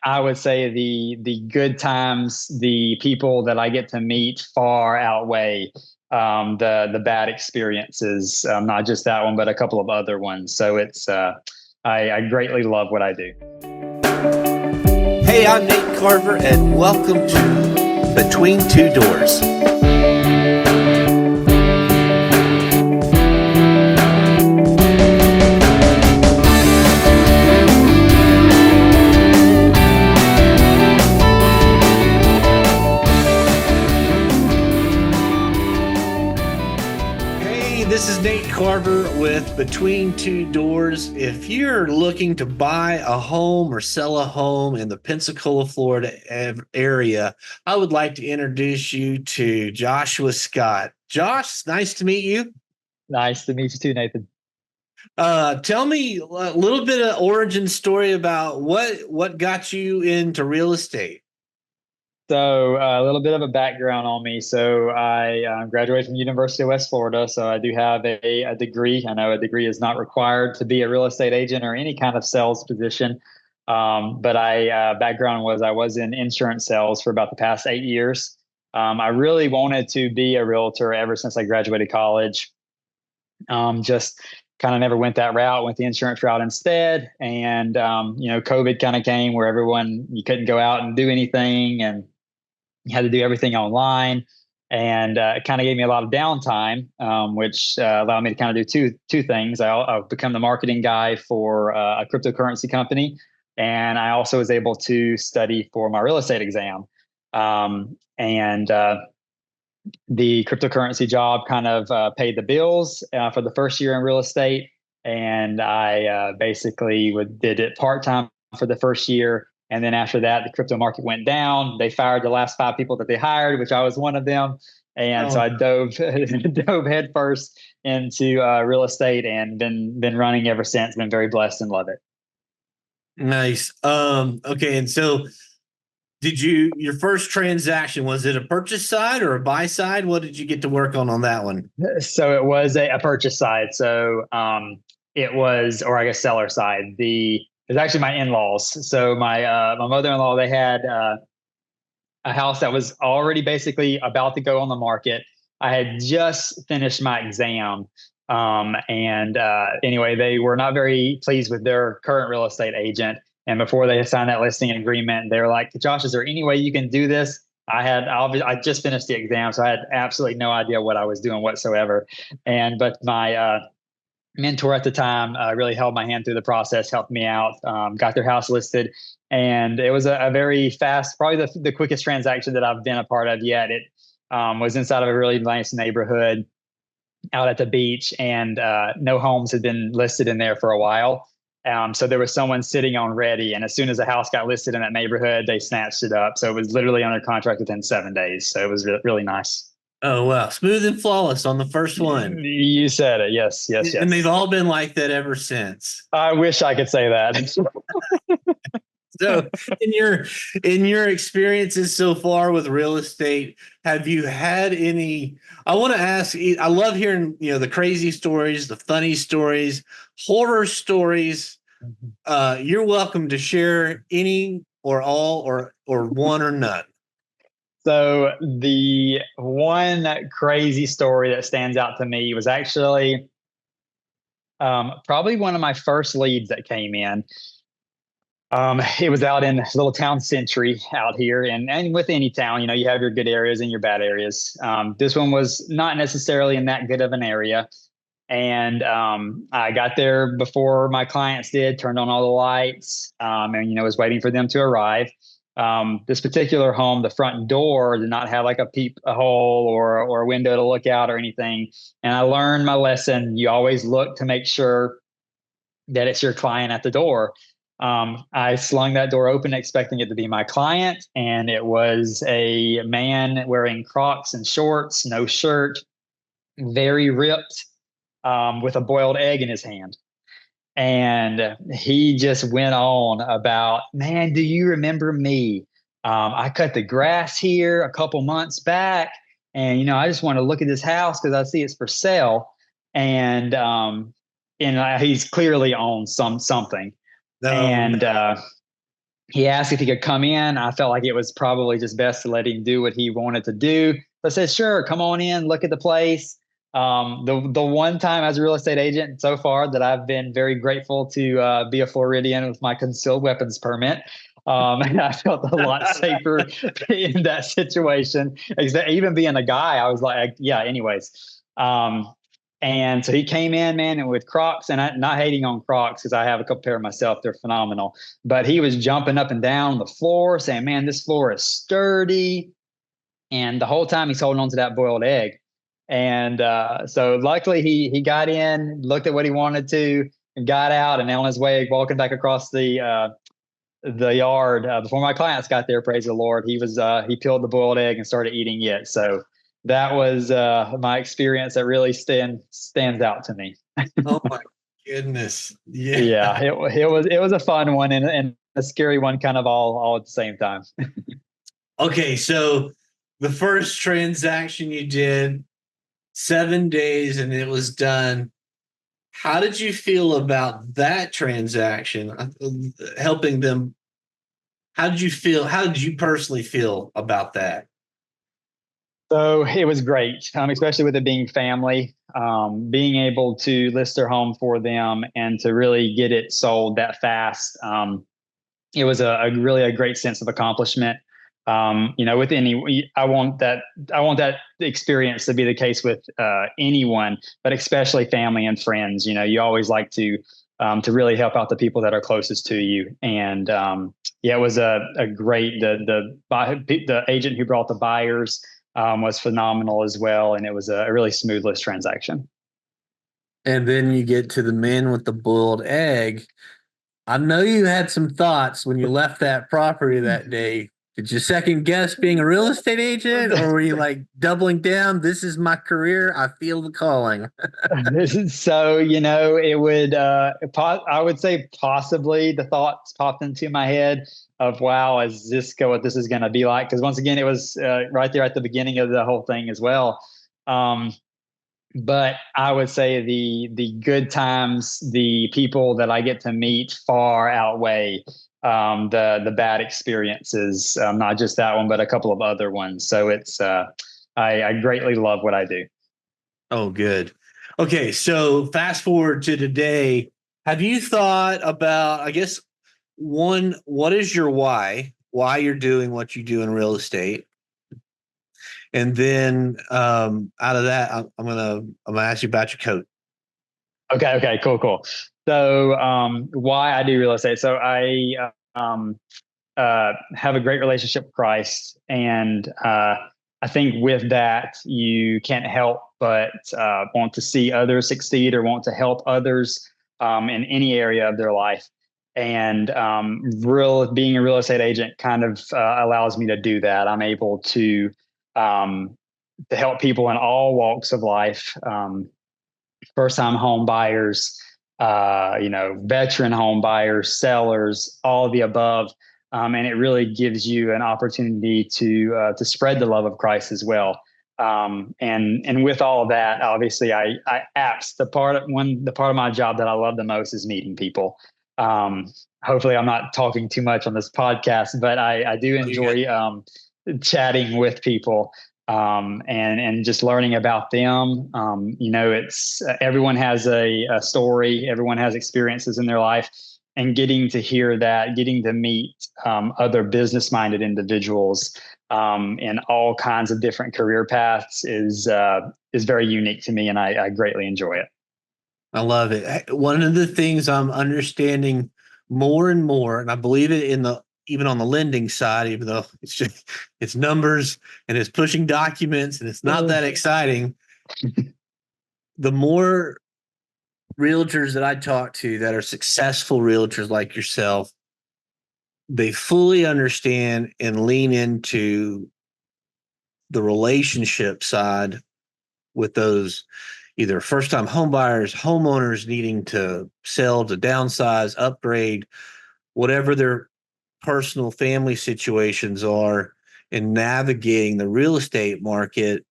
I would say the good times, the people that I get to meet far outweigh the bad experiences. Not just that one, but a couple of other ones. So I greatly love what I do. Hey, I'm Nate Carver, and welcome to Between Two Doors. This is Nate Carver with Between Two Doors. If you're looking to buy a home or sell a home in the Pensacola, Florida area, I would like to introduce you to Joshua Scott. Josh, nice to meet you. Nice to meet you too, Nathan. Tell me a little bit of origin story about what got you into real estate. So a little bit of a background on me. So I graduated from University of West Florida. So I do have a degree. I know a degree is not required to be a real estate agent or any kind of sales position. But I background was I was in insurance sales for about the past 8 years. I really wanted to be a realtor ever since I graduated college. Just kind of never went that route, went the insurance route instead. And, COVID kind of came where you couldn't go out and do anything. And you had to do everything online, and it kind of gave me a lot of downtime, which allowed me to kind of do two things. I've become the marketing guy for a cryptocurrency company, and I also was able to study for my real estate exam. And the cryptocurrency job kind of paid the bills for the first year in real estate, and I basically did it part time for the first year. And then after that, the crypto market went down. They fired the last 5 people that they hired, which I was one of them. And so I dove headfirst into real estate and been running ever since. Been very blessed and love it. Nice. Okay. And so your first transaction, was it a purchase side or a buy side? What did you get to work on that one? So it was a purchase side. So it was, or I guess seller side. It's actually my in-laws. So my mother-in-law, they had a house that was already basically about to go on the market. I had just finished my exam. And anyway, they were not very pleased with their current real estate agent. And before they signed that listing agreement, they were like, Josh, is there any way you can do this? I just finished the exam, so I had absolutely no idea what I was doing whatsoever. But my mentor at the time really held my hand through the process, helped me out, got their house listed. And it was a very fast, probably the quickest transaction that I've been a part of yet. It was inside of a really nice neighborhood out at the beach, and no homes had been listed in there for a while. So there was someone sitting on ready, and as soon as the house got listed in that neighborhood, they snatched it up. So it was literally under contract within 7 days. So it was really nice. Oh, wow. Smooth and flawless on the first one. You said it. Yes, yes, yes. And they've all been like that ever since. I wish I could say that. So in your experiences so far with real estate, have you had any, I want to ask, I love hearing, the crazy stories, the funny stories, horror stories. You're welcome to share any or all or one or none. So the one crazy story that stands out to me was actually probably one of my first leads that came in. It was out in little town Century out here, and with any town, you have your good areas and your bad areas. This one was not necessarily in that good of an area. And I got there before my clients did, turned on all the lights, and was waiting for them to arrive. This particular home, the front door did not have like a hole or a window to look out or anything. And I learned my lesson. You always look to make sure that it's your client at the door. I slung that door open, expecting it to be my client, and it was a man wearing Crocs and shorts, no shirt, very ripped, with a boiled egg in his hand. And he just went on about, man, do you remember me? I cut the grass here a couple months back, and I just want to look at this house because I see it's for sale. And he's clearly on something. No, And he asked if he could come in. I felt like it was probably just best to let him do what he wanted to do. So I said, sure, come on in, look at the place. The one time as a real estate agent so far that I've been very grateful to be a Floridian with my concealed weapons permit. And I felt a lot safer in that situation. Even being a guy, I was like, yeah, anyways. And so he came in, man, and with Crocs, and not hating on Crocs because I have a couple pair myself. They're phenomenal. But he was jumping up and down on the floor saying, man, this floor is sturdy. And the whole time he's holding on to that boiled egg. And so luckily he got in, looked at what he wanted to, and got out. And then on his way walking back across the yard before my clients got there, praise the Lord, he peeled the boiled egg and started eating it. So that was my experience that really stands out to me. Oh my goodness. Yeah. Yeah, it was a fun one and a scary one, kind of all at the same time. Okay, so the first transaction you did, 7 days and it was done. How did you feel about that transaction? Helping them. How did you feel? How did you personally feel about that? So it was great, especially with it being family, being able to list their home for them and to really get it sold that fast. It was a really a great sense of accomplishment. With I want that experience to be the case with anyone, but especially family and friends. You always like to really help out the people that are closest to you. And yeah, it was a great the agent who brought the buyers was phenomenal as well, and it was a really smoothless transaction. And then you get to the man with the boiled egg. I know you had some thoughts when you left that property that day. Did you second guess being a real estate agent, or were you like doubling down? This is my career. I feel the calling. So, I would say possibly the thoughts popped into my head of, wow, what this is going to be like? Because once again, it was right there at the beginning of the whole thing as well. Um, but I would say the good times, the people that I get to meet far outweigh the bad experiences. Not just that one, but a couple of other ones. So I greatly love what I do. Oh, good. Okay, so fast forward to today. Have you thought about, I guess, one, what is your why? Why you're doing what you do in real estate? And then out of that, I'm gonna ask you about your coat. Okay, cool. So, why I do real estate? So I have a great relationship with Christ, and I think with that you can't help but want to see others succeed or want to help others in any area of their life. And real being a real estate agent kind of allows me to do that. I'm able um, to help people in all walks of life. First time home buyers, veteran home buyers, sellers, all of the above. And it really gives you an opportunity to spread the love of Christ as well. And with all of that, obviously, I apps the part of my job that I love the most is meeting people. Hopefully, I'm not talking too much on this podcast, but I do Oh, you got enjoy chatting with people and just learning about them. It's everyone has a story, everyone has experiences in their life, and getting to hear that, getting to meet other business-minded individuals in all kinds of different career paths is very unique to me, and I greatly enjoy it. I love it. One of the things I'm understanding more and more, and I believe it in the even on the lending side, even though it's just it's numbers and it's pushing documents and it's not that exciting. The more realtors that I talk to that are successful realtors like yourself, they fully understand and lean into the relationship side with those either first time home buyers, homeowners needing to sell, to downsize, upgrade, whatever their personal family situations are, and navigating the real estate market.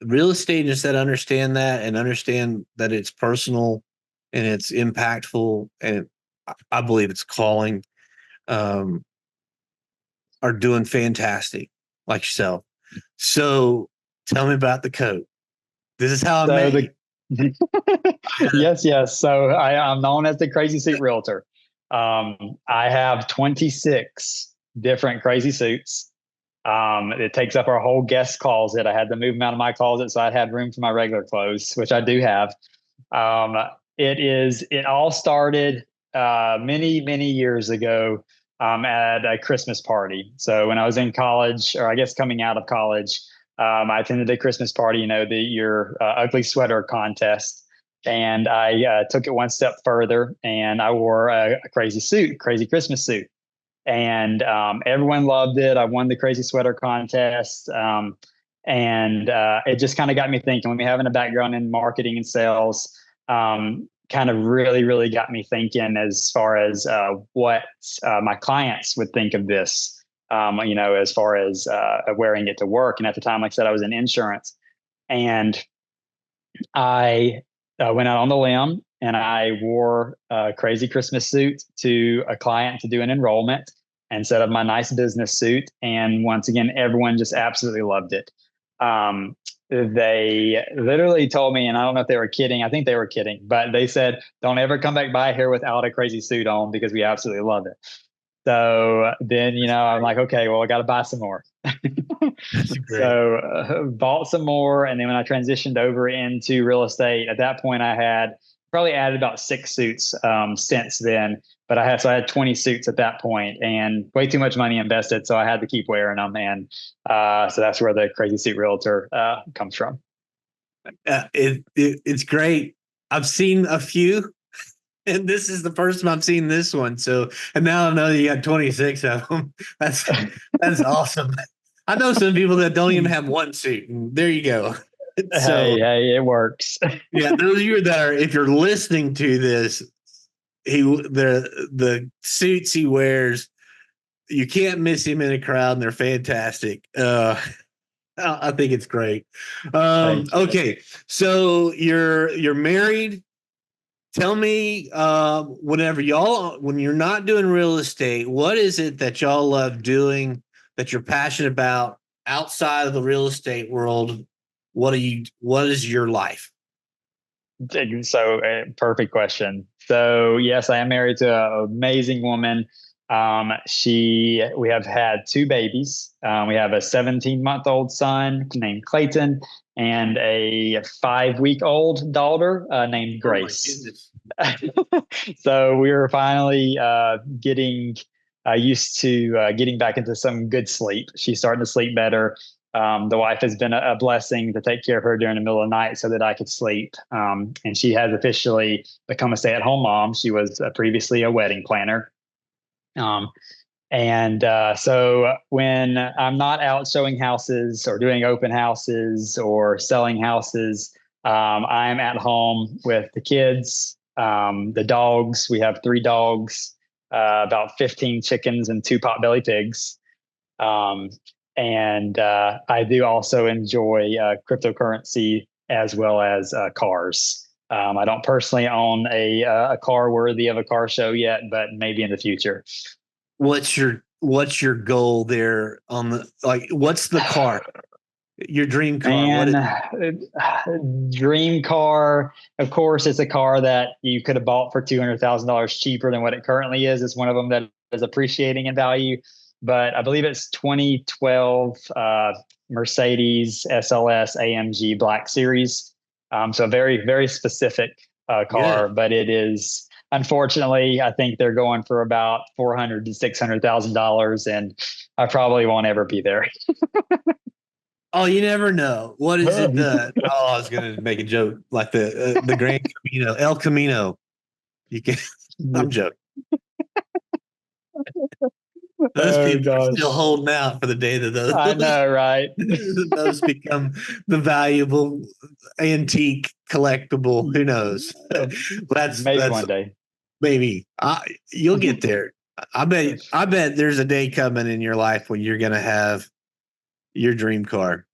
Real estate agents that understand that and understand that it's personal and it's impactful, and I believe it's calling. um, are doing fantastic, like yourself. So tell me about the coat. This is how I So met you. the yes. So I'm known as the Crazy Suit Realtor. I have 26 different crazy suits. It takes up our whole guest closet. I had to move them out of my closet so I had room for my regular clothes, which I do have. Um, it all started many years ago at a Christmas party. So when I was in college, or I guess coming out of college, I attended a Christmas party, your ugly sweater contest. And I took it one step further and I wore a crazy suit, crazy Christmas suit. And everyone loved it. I won the crazy sweater contest. And it just kind of got me thinking, when we having a background in marketing and sales, kind of really got me thinking as far as what my clients would think of this, as far as wearing it to work. And at the time, like I said, I was in insurance. And I went out on the limb and I wore a crazy Christmas suit to a client to do an enrollment instead of my nice business suit. And once again, everyone just absolutely loved it. They literally told me, and I don't know if they were kidding. I think they were kidding, but they said, "Don't ever come back by here without a crazy suit on because we absolutely love it." So then, I'm like, okay, well, I got to buy some more. That's great. So bought some more, and then when I transitioned over into real estate, at that point I had probably added about 6 suits since then. But I had 20 suits at that point, and way too much money invested, so I had to keep wearing them, and so that's where the Crazy Suit Realtor comes from. It's great. I've seen a few, and this is the first time I've seen this one. So, and now I know you got 26 of them. That's awesome. I know some people that don't even have one suit, and there you go. So, Hey, it works. yeah, those of you that are, if you're listening to this, the suits he wears, you can't miss him in a crowd, and they're fantastic. I think it's great. Thank you. Okay, so you're married. Tell me, when you're not doing real estate, what is it that y'all love doing, that you're passionate about outside of the real estate world? What is your life? So, perfect question. So, yes, I am married to an amazing woman. We have had 2 babies. We have a 17-month-old son named Clayton and a 5-week-old daughter named Oh my Grace. goodness. So we were finally getting used to getting back into some good sleep. She's starting to sleep better. The wife has been a blessing to take care of her during the middle of the night so that I could sleep. And she has officially become a stay-at-home mom. She was previously a wedding planner. Um, and so when I'm not out showing houses or doing open houses or selling houses, I'm at home with the kids, the dogs. We have 3 dogs, about 15 chickens, and 2 potbelly pigs. Um, and I do also enjoy cryptocurrency as well as cars. I don't personally own a car worthy of a car show yet, but maybe in the future. What's your goal there on the, like, what's the car? Your dream car? What Man, is dream car. Of course, it's a car that you could have bought for $200,000 cheaper than what it currently is. It's one of them that is appreciating in value, but I believe it's 2012 Mercedes SLS AMG Black Series. So very specific car, good? but it is. Unfortunately, I think they're going for about $400,000 to $600,000, and I probably won't ever be there. Oh, you never know. What is it? Oh, I was gonna make a joke like the Grand Camino, El Camino. You can. I'm joking. Those Oh people are still gosh. holding out for the day that I those know, right? those become the valuable antique collectible. Who knows? Maybe That's one day. maybe you'll get there. I bet there's a day coming in your life when you're gonna have your dream car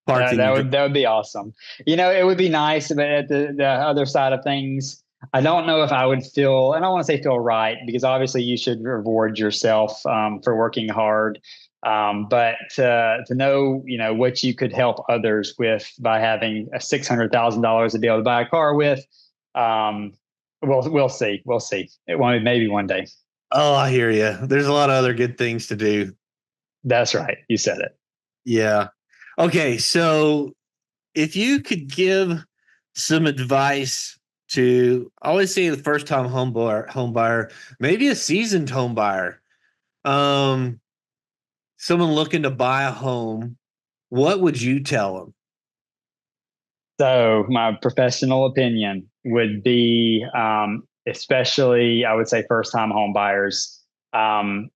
parked That in that your. would that would be awesome. It would be nice, but at the other side of things, I don't know if I would feel, and I don't want to say feel right, because obviously you should reward yourself for working hard. But to know, what you could help others with by having a $600,000 to be able to buy a car with, um, we'll see. We'll see. It won't, maybe one day. Oh, I hear you. There's a lot of other good things to do. That's right. You said it. Yeah. Okay. So if you could give some advice to, I always say the first time home buyer, maybe a seasoned home buyer, um, someone looking to buy a home, what would you tell them? So my professional opinion would be, especially I would say first time home buyers. Um,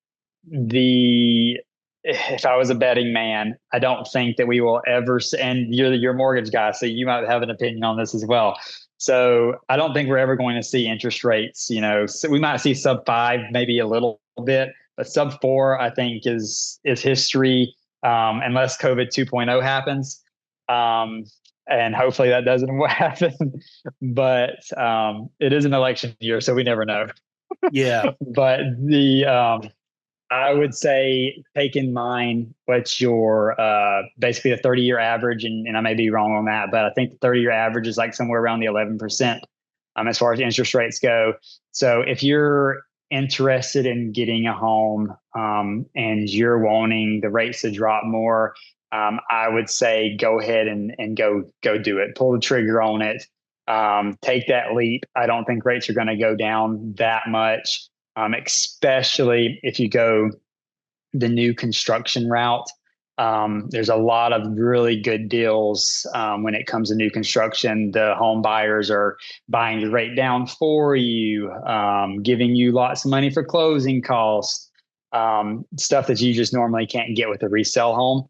the If I was a betting man, I don't think that we will ever. And you're your mortgage guy, so you might have an opinion on this as well. So I don't think we're ever going to see interest rates. So we might see sub five, maybe a little bit, but sub four, I think is history, unless COVID 2.0 happens. Um, and hopefully that doesn't happen. But it is an election year, so we never know. Yeah. But the I would say take in mind what's your basically a 30-year average, and I may be wrong on that, but I think the 30-year average is like somewhere around the 11% as far as interest rates go. So if you're interested in getting a home and you're wanting the rates to drop more, I would say go ahead and go do it. Pull the trigger on it. Take that leap. I don't think rates are going to go down that much, especially if you go the new construction route. There's a lot of really good deals when it comes to new construction. The home buyers are buying the rate down for you, giving you lots of money for closing costs, stuff that you just normally can't get with a resale home.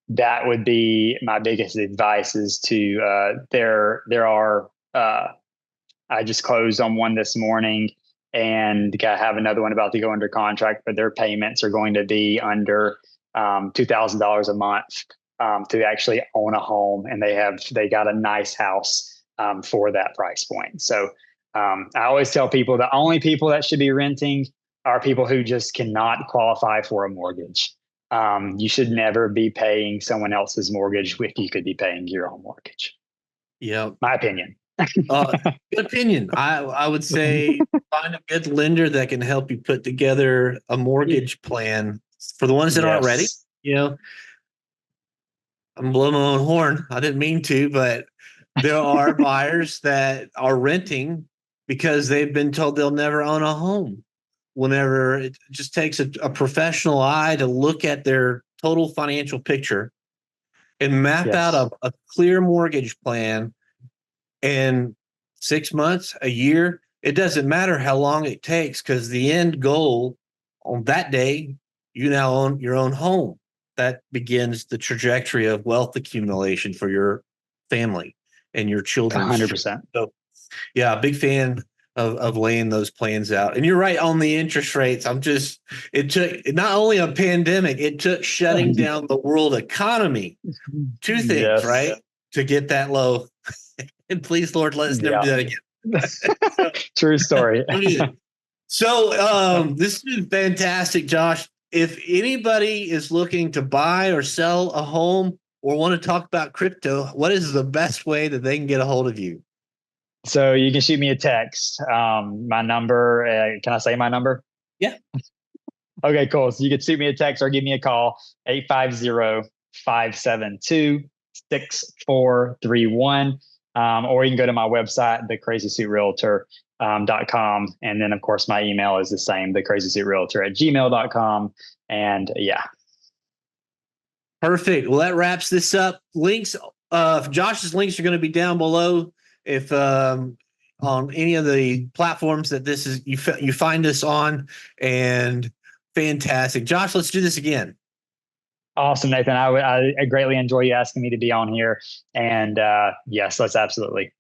That would be my biggest advice is to there are I just closed on one this morning and I have another one about to go under contract, but their payments are going to be under $2,000 a month to actually own a home, and they got a nice house for that price point. So I always tell people the only people that should be renting are people who just cannot qualify for a mortgage. You should never be paying someone else's mortgage if you could be paying your own mortgage. Yeah. My opinion. Good opinion. I would say find a good lender that can help you put together a mortgage plan for the ones that aren't ready. Yes. You know, I'm blowing my own horn. I didn't mean to, but there are buyers that are renting because they've been told they'll never own a home. Whenever it just takes a professional eye to look at their total financial picture and map out Yes. a clear mortgage plan. And 6 months, a year, it doesn't matter how long it takes because the end goal on that day, you now own your own home. That begins the trajectory of wealth accumulation for your family and your children's. 100%. So, yeah, big fan of laying those plans out. And you're right on the interest rates. It took not only a pandemic, it took shutting down the world economy. Two things, Yes. right? To get that low. And please, Lord, let us never Yeah. do that again. True story. So this has been fantastic, Josh. If anybody is looking to buy or sell a home or want to talk about crypto, what is the best way that they can get a hold of you? So you can shoot me a text. My number, can I say my number? Yeah. Okay, cool. So you can shoot me a text or give me a call, 850-572-6431. Or you can go to my website, thecrazysuitrealtor.com. And then, of course, my email is the same, thecrazysuitrealtor@gmail.com. And yeah. Perfect. Well, that wraps this up. Links, Josh's links are going to be down below. If on any of the platforms that this is you find us on, and fantastic, Josh. Let's do this again. Awesome, Nathan. I greatly enjoy you asking me to be on here. And yes, let's absolutely.